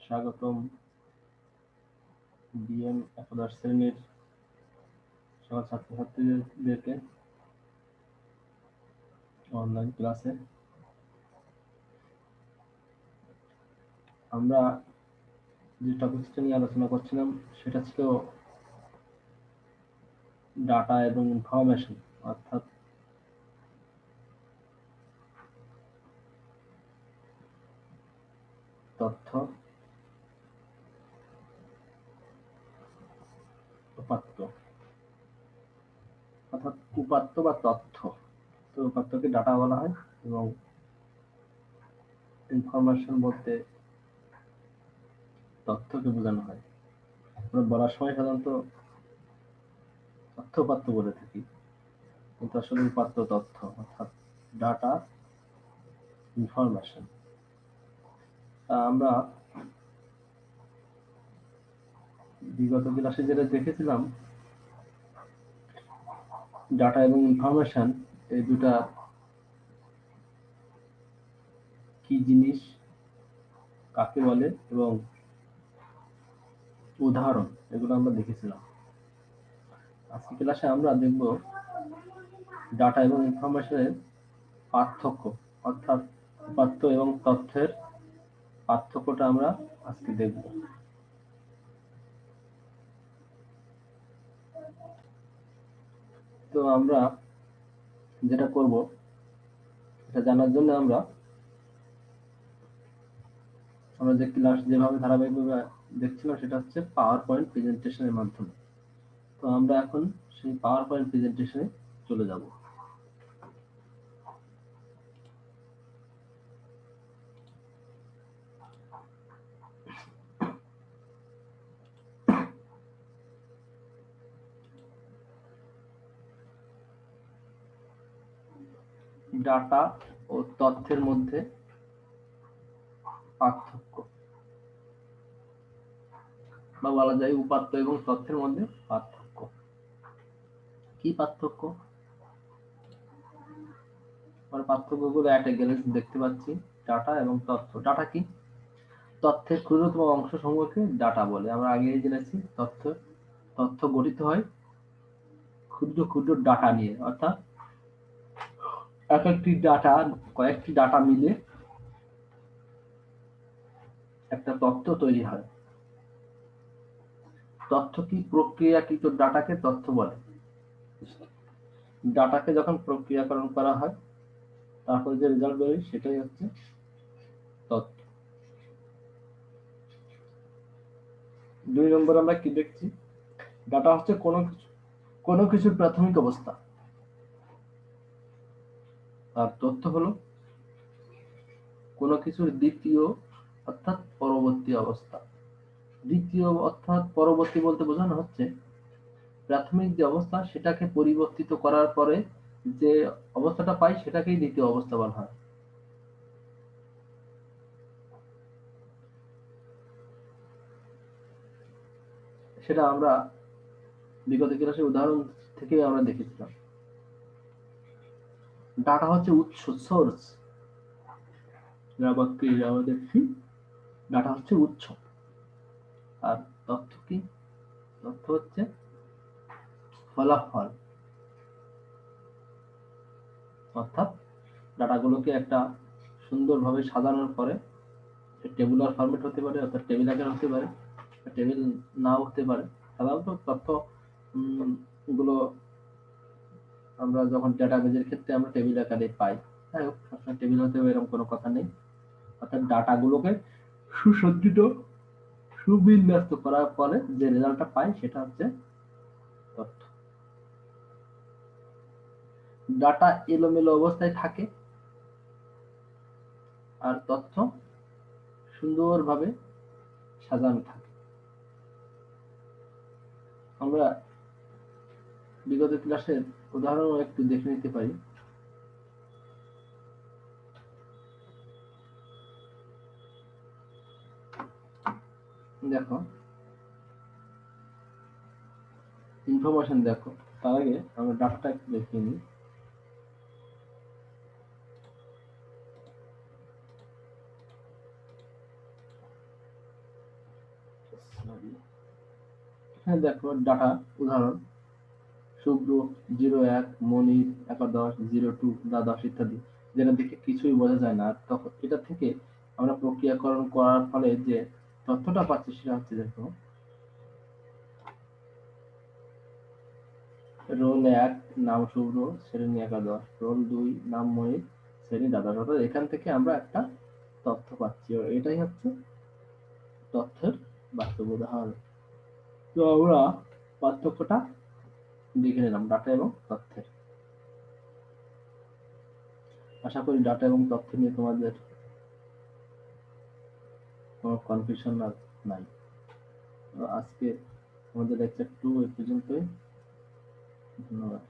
স্বাগতম বিএম একাদশ শ্রেণীর সকল ছাত্রছাত্রীদেরকে অনলাইন ক্লাসে। আমরা যে টপিকটা নিয়ে আলোচনা করছিলাম সেটা ছিল ডাটা এবং ইনফরমেশন, অর্থাৎ তথ্য, উপাত্ত, অর্থাৎ উপাত্ত বা তথ্য। তো উপাত্তকে ডাটা বলা হয় এবং ইনফরমেশন বলতে তথ্যকে বোঝানো হয়। আমরা বলার সময় সাধারণত তথ্য উপাত্ত বলে থাকি, কিন্তু আসলে উপাত্ত তথ্য, অর্থাৎ ডাটা ইনফরমেশন। আমরা বিগত ক্লাসে যেটা দেখেছিলাম, ডাটা এবং ইনফরমেশন এই দুটা কি জিনিস, কাকে বলে এবং উদাহরণ, এগুলো আমরা দেখেছিলাম। আজকে ক্লাসে আমরা দেখব ডাটা এবং ইনফরমেশনের পার্থক্য, অর্থাৎ উপাত্ত এবং তথ্যের পার্থক্যটা আমরা আজকে দেখব। তো আমরা যেটা করব এটা জানার জন্য আমরা যে ক্লাস যেভাবে ধারাবাহিকভাবে দেখছিলাম সেটা হচ্ছে পাওয়ার পয়েন্ট প্রেজেন্টেশনের মাধ্যমে। তো আমরা এখন সেই পাওয়ার পয়েন্ট প্রেজেন্টেশনে চলে যাব। ডাটা ও তথ্যের মধ্যে পার্থক্য, বা বলা যায় উপাত্ত এবং তথ্যের মধ্যে পার্থক্য। কি পার্থক্য? আমরা পার্থক্যগুলো একটা গেলে দেখতে পাচ্ছি। ডাটা এবং তথ্য। ডাটা কি? তথ্যের ক্ষুদ্রতম অংশ সমূহকে ডাটা বলে। আমরা আগেই জেনেছি তথ্য গঠিত হয় ক্ষুদ্র ক্ষুদ্র ডাটা নিয়ে, অর্থাৎ এক একটি ডাটা, কয়েকটি ডাটা মিলে একটা তথ্য তৈরি হয়। তথ্য কি? প্রক্রিয়াকৃত ডাটাকে তথ্য বলে। ডাটাকে যখন প্রক্রিয়াকরণ করা হয় তারপর যে রেজাল্ট বেরোয় সেটাই হচ্ছে তথ্য। 2 নম্বর আমরা কি দেখছি? ডাটা হচ্ছে কোনো কিছুর প্রাথমিক অবস্থা, আর তথ্য হলো কোনো কিছুর দ্বিতীয় অর্থাৎ পরবর্তী অবস্থা। দ্বিতীয় অর্থাৎ পরবর্তী বলতে বোঝানো হচ্ছে প্রাথমিক যে অবস্থা সেটাকে পরিবর্তিত করার পরে যে অবস্থাটা পাই সেটাকেই দ্বিতীয় অবস্থা বলা হয়। সেটা আমরা বিগত ক্লাসের উদাহরণ থেকে আমরা দেখেছিলাম। ডাটা হচ্ছে উৎস, সোর্স। আমরা দেখছি ডাটা হচ্ছে উৎস। আর তথ্য কি? তথ্য হচ্ছে ফলাফল, অর্থাৎ ডাটাগুলোকে একটা সুন্দরভাবে সাজানোর পরে টেবুলার ফরম্যাট হতে পারে, অর্থাৎ টেবিল আকার হতে পারে, টেবিল নাও হতে পারে। সাধারণত তথ্য গুলো আমরা যখন ডাটাবেজের ক্ষেত্রে আমরা টেবিল আকারে পাই। যাই হোক, সবসময় টেবিল হতে হবে এরকম কোনো কথা নেই। অর্থাৎ ডাটাগুলোকে সুসজ্জিত, সুবিন্যস্ত করার পরে যে রেজাল্টটা পাই সেটা হচ্ছে তথ্য। ডাটা এলোমেলো অবস্থায় থাকে আর তথ্য সুন্দরভাবে সাজানো থাকে। আমরা বিগত ক্লাসের উদাহরণ একটু দেখে নিতে পারি। দেখো, ইনফরমেশন দেখো। তার আগে আমরা ডাটাটা একটু দেখে নিই। Sorry। হ্যাঁ দেখো ডাটা উদাহরণ শুভ্র 01, মনির 11, 02, দ্বাদশ ইত্যাদি, যেটা দেখে কিছুই বোঝা যায় না। আর তখন এটা থেকে আমরা প্রক্রিয়াকরণ করার ফলে যে তথ্যটা পাচ্ছি সেটা হচ্ছে দেখো রোল 1 নাম শুভ্র, শ্রেণী 11, রোল 2 নাম মনির, শ্রেণী দ্বাদশ। অর্থাৎ এখান থেকে আমরা একটা তথ্য পাচ্ছি। এটাই হচ্ছে তথ্যের বাস্তব উদাহরণ। তো আমরা পার্থক্যটা দেখে নিলাম ডাটা এবং তথ্যের। আশা করি ডাটা এবং তথ্য নিয়ে তোমাদের কোনো কনফিউশন আর নাই। তো আজকে আমাদের লেকচার 2 এই পর্যন্তই। ধন্যবাদ।